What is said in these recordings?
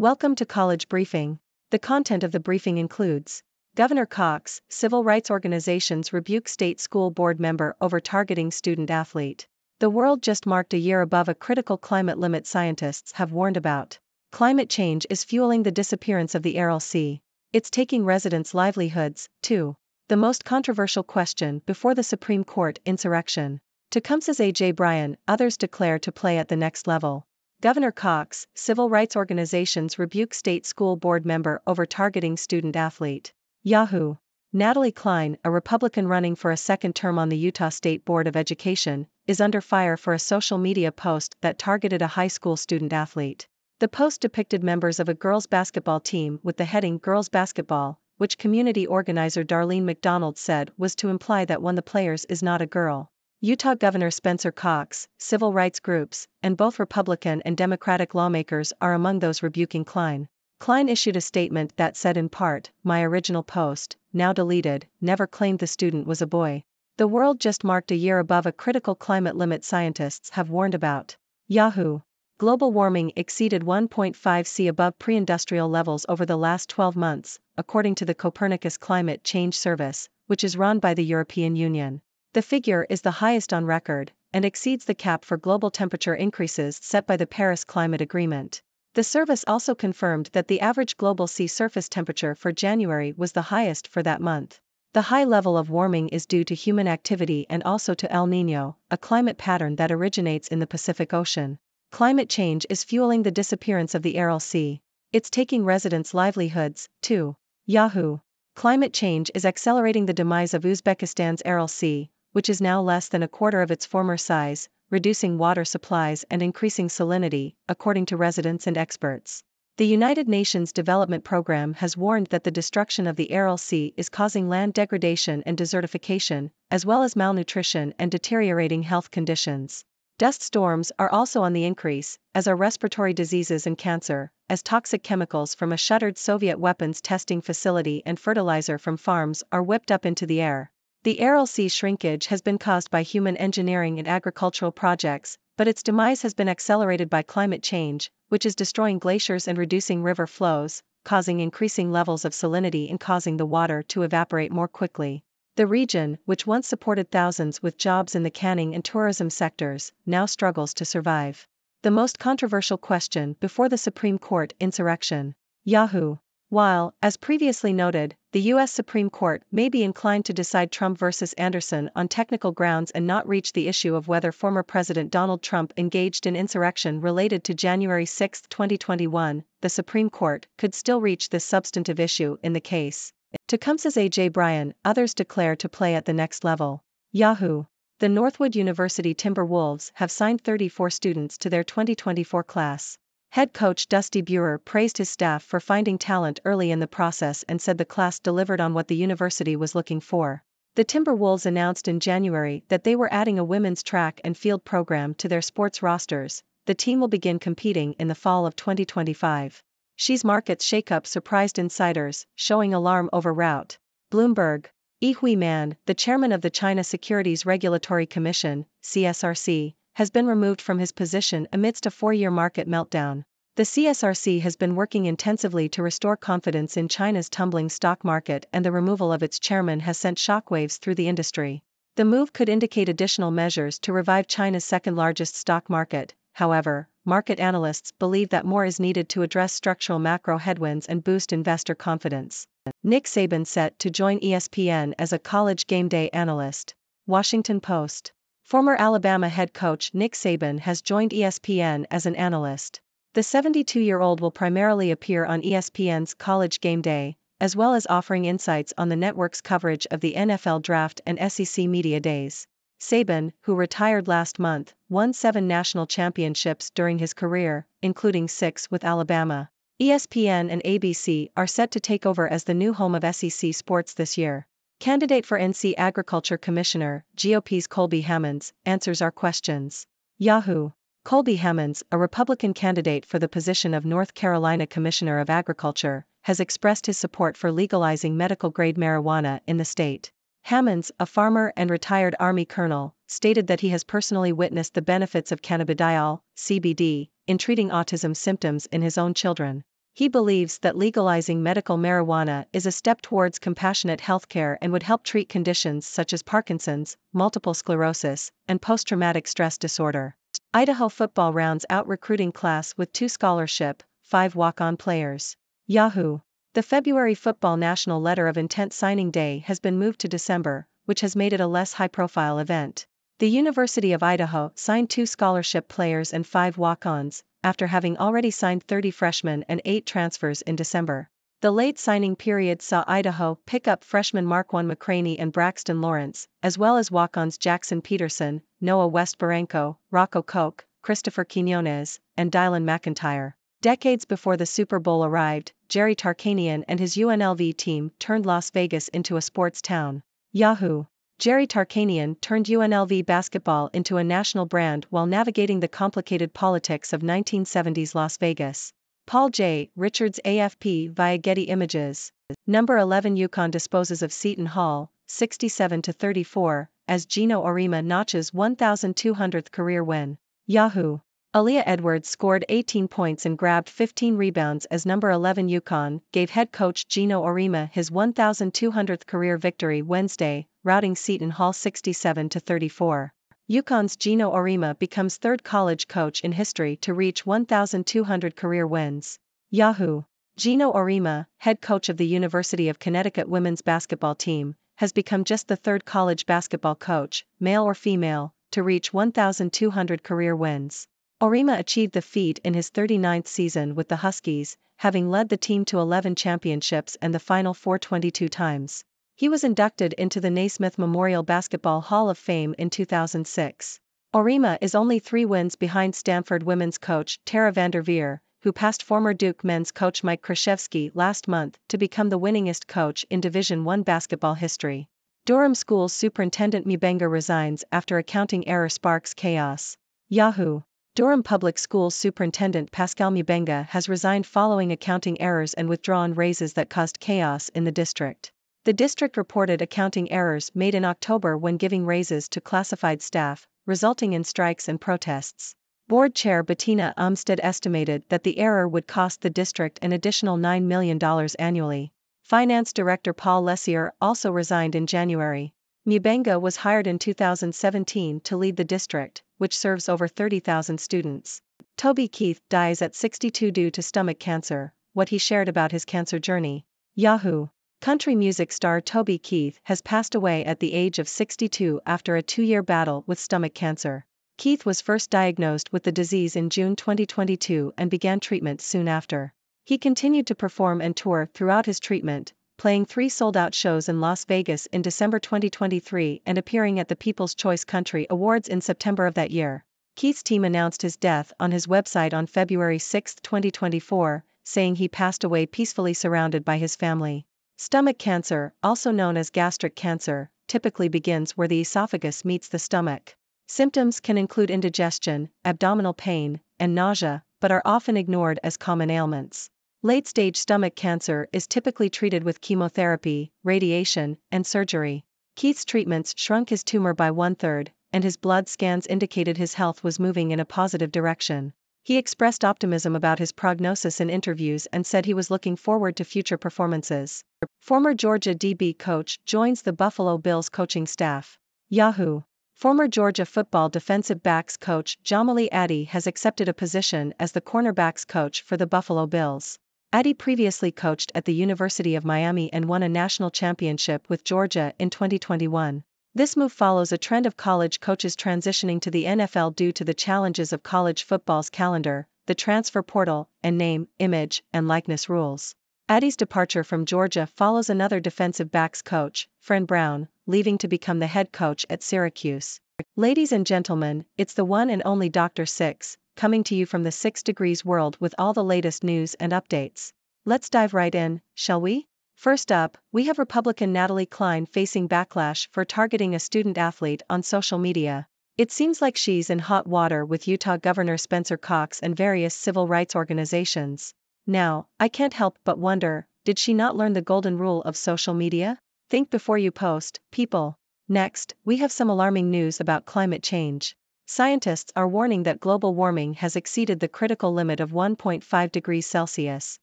Welcome to College Briefing. The content of the briefing includes Governor Cox, Civil Rights Organizations rebuke state school board member over targeting student athlete. The world just marked a year above a critical climate limit scientists have warned about. Climate change is fueling the disappearance of the Aral Sea. It's taking residents' livelihoods, too. The most controversial question before the Supreme Court: insurrection. Tecumseh's A.J. Bryan, others declare to play at the next level. Governor Cox, Civil Rights Organizations rebuke state school board member over targeting student athlete. Yahoo! Natalie Cline, a Republican running for a second term on the Utah State Board of Education, is under fire for a social media post that targeted a high school student athlete. The post depicted members of a girls' basketball team with the heading "Girls Basketball," which community organizer Darlene McDonald said was to imply that one of the players is not a girl. Utah Governor Spencer Cox, civil rights groups, and both Republican and Democratic lawmakers are among those rebuking Cline. Cline issued a statement that said in part, "My original post, now deleted, never claimed the student was a boy." The world just marked a year above a critical climate limit scientists have warned about. Yahoo! Global warming exceeded 1.5 C above pre-industrial levels over the last 12 months, according to the Copernicus Climate Change Service, which is run by the European Union. The figure is the highest on record, and exceeds the cap for global temperature increases set by the Paris Climate Agreement. The service also confirmed that the average global sea surface temperature for January was the highest for that month. The high level of warming is due to human activity and also to El Niño, a climate pattern that originates in the Pacific Ocean. Climate change is fueling the disappearance of the Aral Sea. It's taking residents' livelihoods, too. Yahoo! Climate change is accelerating the demise of Uzbekistan's Aral Sea, which is now less than a quarter of its former size, reducing water supplies and increasing salinity, according to residents and experts. The United Nations Development Programme has warned that the destruction of the Aral Sea is causing land degradation and desertification, as well as malnutrition and deteriorating health conditions. Dust storms are also on the increase, as are respiratory diseases and cancer, as toxic chemicals from a shuttered Soviet weapons testing facility and fertilizer from farms are whipped up into the air. The Aral Sea shrinkage has been caused by human engineering and agricultural projects, but its demise has been accelerated by climate change, which is destroying glaciers and reducing river flows, causing increasing levels of salinity and causing the water to evaporate more quickly. The region, which once supported thousands with jobs in the canning and tourism sectors, now struggles to survive. The most controversial question before the Supreme Court: insurrection. Yahoo! While, as previously noted, the U.S. Supreme Court may be inclined to decide Trump versus Anderson on technical grounds and not reach the issue of whether former President Donald Trump engaged in insurrection related to January 6, 2021, the Supreme Court could still reach this substantive issue in the case. Tecumseh's A.J. Bryan, others declare to play at the next level. Yahoo! The Northwood University Timberwolves have signed 34 students to their 2024 class. Head coach Dusty Buer praised his staff for finding talent early in the process and said the class delivered on what the university was looking for. The Timberwolves announced in January that they were adding a women's track and field program to their sports rosters. The team will begin competing in the fall of 2025. She's market's shakeup surprised insiders, showing alarm over rout. Bloomberg. Hui Man, the chairman of the China Securities Regulatory Commission, CSRC, has been removed from his position amidst a 4-year market meltdown. The CSRC has been working intensively to restore confidence in China's tumbling stock market, and the removal of its chairman has sent shockwaves through the industry. The move could indicate additional measures to revive China's second-largest stock market. However, market analysts believe that more is needed to address structural macro headwinds and boost investor confidence. Nick Saban set to join ESPN as a college game day analyst. Washington Post. Former Alabama head coach Nick Saban has joined ESPN as an analyst. The 72-year-old will primarily appear on ESPN's College Game Day, as well as offering insights on the network's coverage of the NFL Draft and SEC Media Days. Saban, who retired last month, won 7 national championships during his career, including 6 with Alabama. ESPN and ABC are set to take over as the new home of SEC sports this year. Candidate for NC Agriculture Commissioner, GOP's Colby Hammonds, answers our questions. Yahoo! Colby Hammonds, a Republican candidate for the position of North Carolina Commissioner of Agriculture, has expressed his support for legalizing medical-grade marijuana in the state. Hammonds, a farmer and retired Army colonel, stated that he has personally witnessed the benefits of cannabidiol, CBD, in treating autism symptoms in his own children. He believes that legalizing medical marijuana is a step towards compassionate healthcare and would help treat conditions such as Parkinson's, multiple sclerosis, and post-traumatic stress disorder. Idaho football rounds out recruiting class with 2 scholarship, 5 walk-on players. Yahoo! The February football national letter of intent signing day has been moved to December, which has made it a less high-profile event. The University of Idaho signed 2 scholarship players and 5 walk-ons, after having already signed 30 freshmen and 8 transfers in December. The late signing period saw Idaho pick up freshmen Marquand McCraney and Braxton Lawrence, as well as walk-ons Jackson Peterson, Noah West Baranco, Rocco Koch, Christopher Quinones, and Dylan McIntyre. Decades before the Super Bowl arrived, Jerry Tarkanian and his UNLV team turned Las Vegas into a sports town. Yahoo! Jerry Tarkanian turned UNLV basketball into a national brand while navigating the complicated politics of 1970s Las Vegas. Paul J. Richards AFP via Getty Images. Number 11 UConn disposes of Seton Hall, 67-34, as Gino Auriemma notches 1,200th career win. Yahoo! Aaliyah Edwards scored 18 points and grabbed 15 rebounds as number 11 UConn gave head coach Gino Auriemma his 1,200th career victory Wednesday, routing Seton Hall 67-34. UConn's Gino Auriemma becomes 3rd college coach in history to reach 1,200 career wins. Yahoo! Gino Auriemma, head coach of the University of Connecticut women's basketball team, has become just the 3rd college basketball coach, male or female, to reach 1,200 career wins. Auriemma achieved the feat in his 39th season with the Huskies, having led the team to 11 championships and the Final Four 22 times. He was inducted into the Naismith Memorial Basketball Hall of Fame in 2006. Auriemma is only 3 wins behind Stanford women's coach Tara Vanderveer, who passed former Duke men's coach Mike Krzyzewski last month to become the winningest coach in Division I basketball history. Durham School's Superintendent Mubenga resigns after accounting error sparks chaos. Yahoo! Durham Public Schools Superintendent Pascal Mubenga has resigned following accounting errors and withdrawn raises that caused chaos in the district. The district reported accounting errors made in October when giving raises to classified staff, resulting in strikes and protests. Board Chair Bettina Umstead estimated that the error would cost the district an additional $9 million annually. Finance Director Paul Lessier also resigned in January. Mubenga was hired in 2017 to lead the district, which serves over 30,000 students. Toby Keith dies at 62 due to stomach cancer, what he shared about his cancer journey. Yahoo! Country music star Toby Keith has passed away at the age of 62 after a 2-year battle with stomach cancer. Keith was first diagnosed with the disease in June 2022 and began treatment soon after. He continued to perform and tour throughout his treatment, playing 3 sold-out shows in Las Vegas in December 2023 and appearing at the People's Choice Country Awards in September of that year. Keith's team announced his death on his website on February 6, 2024, saying he passed away peacefully surrounded by his family. Stomach cancer, also known as gastric cancer, typically begins where the esophagus meets the stomach. Symptoms can include indigestion, abdominal pain, and nausea, but are often ignored as common ailments. Late-stage stomach cancer is typically treated with chemotherapy, radiation, and surgery. Keith's treatments shrunk his tumor by 1/3, and his blood scans indicated his health was moving in a positive direction. He expressed optimism about his prognosis in interviews and said he was looking forward to future performances. Former Georgia DB coach joins the Buffalo Bills coaching staff. Yahoo! Former Georgia football defensive backs coach Jamali Addy has accepted a position as the cornerbacks coach for the Buffalo Bills. Addy previously coached at the University of Miami and won a national championship with Georgia in 2021. This move follows a trend of college coaches transitioning to the NFL due to the challenges of college football's calendar, the transfer portal, and name, image, and likeness rules. Addy's departure from Georgia follows another defensive backs coach, Fran Brown, leaving to become the head coach at Syracuse. Ladies and gentlemen, it's the one and only Dr. Six, coming to you from the 6 Degrees world with all the latest news and updates. Let's dive right in, shall we? First up, we have Republican Natalie Cline facing backlash for targeting a student athlete on social media. It seems like she's in hot water with Utah Governor Spencer Cox and various civil rights organizations. Now, I can't help but wonder, did she not learn the golden rule of social media? Think before you post, people. Next, we have some alarming news about climate change. Scientists are warning that global warming has exceeded the critical limit of 1.5 degrees Celsius.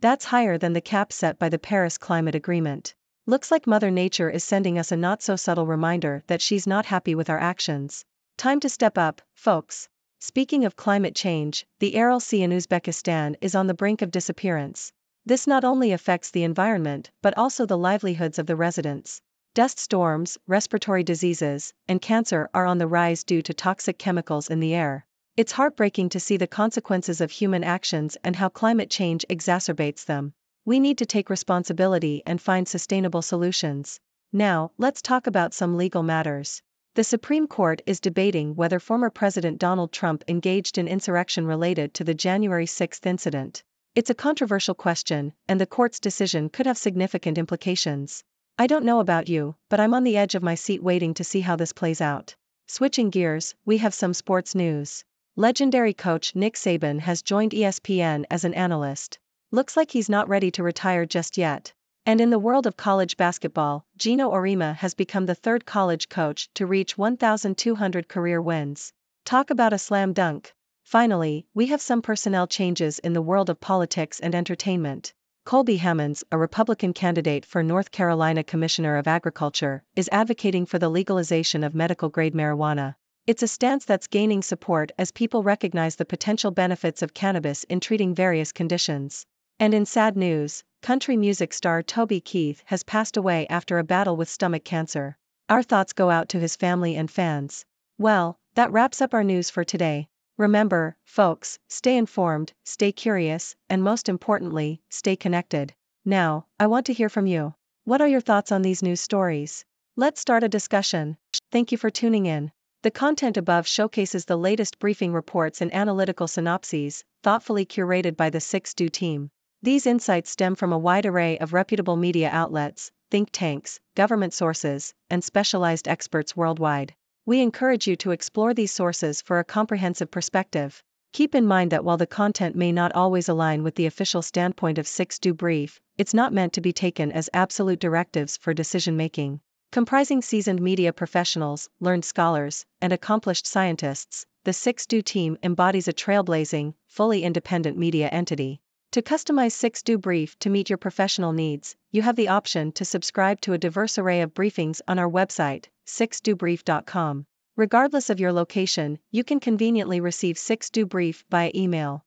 That's higher than the cap set by the Paris Climate Agreement. Looks like Mother Nature is sending us a not-so-subtle reminder that she's not happy with our actions. Time to step up, folks. Speaking of climate change, the Aral Sea in Uzbekistan is on the brink of disappearance. This not only affects the environment but also the livelihoods of the residents. Dust storms, respiratory diseases, and cancer are on the rise due to toxic chemicals in the air. It's heartbreaking to see the consequences of human actions and how climate change exacerbates them. We need to take responsibility and find sustainable solutions. Now, let's talk about some legal matters. The Supreme Court is debating whether former President Donald Trump engaged in insurrection related to the January 6 incident. It's a controversial question, and the court's decision could have significant implications. I don't know about you, but I'm on the edge of my seat waiting to see how this plays out. Switching gears, we have some sports news. Legendary coach Nick Saban has joined ESPN as an analyst. Looks like he's not ready to retire just yet. And in the world of college basketball, Gino Auriemma has become the third college coach to reach 1,200 career wins. Talk about a slam dunk. Finally, we have some personnel changes in the world of politics and entertainment. Colby Hammonds, a Republican candidate for North Carolina Commissioner of Agriculture, is advocating for the legalization of medical-grade marijuana. It's a stance that's gaining support as people recognize the potential benefits of cannabis in treating various conditions. And in sad news, country music star Toby Keith has passed away after a battle with stomach cancer. Our thoughts go out to his family and fans. Well, that wraps up our news for today. Remember, folks, stay informed, stay curious, and most importantly, stay connected. Now, I want to hear from you. What are your thoughts on these news stories? Let's start a discussion. Thank you for tuning in. The content above showcases the latest briefing reports and analytical synopses, thoughtfully curated by the 6Do team. These insights stem from a wide array of reputable media outlets, think tanks, government sources, and specialized experts worldwide. We encourage you to explore these sources for a comprehensive perspective. Keep in mind that while the content may not always align with the official standpoint of 6Do Brief, it's not meant to be taken as absolute directives for decision-making. Comprising seasoned media professionals, learned scholars, and accomplished scientists, the 6Do team embodies a trailblazing, fully independent media entity. To customize 6Do Brief to meet your professional needs, you have the option to subscribe to a diverse array of briefings on our website, 6dobrief.com. Regardless of your location, you can conveniently receive 6Do Brief via email.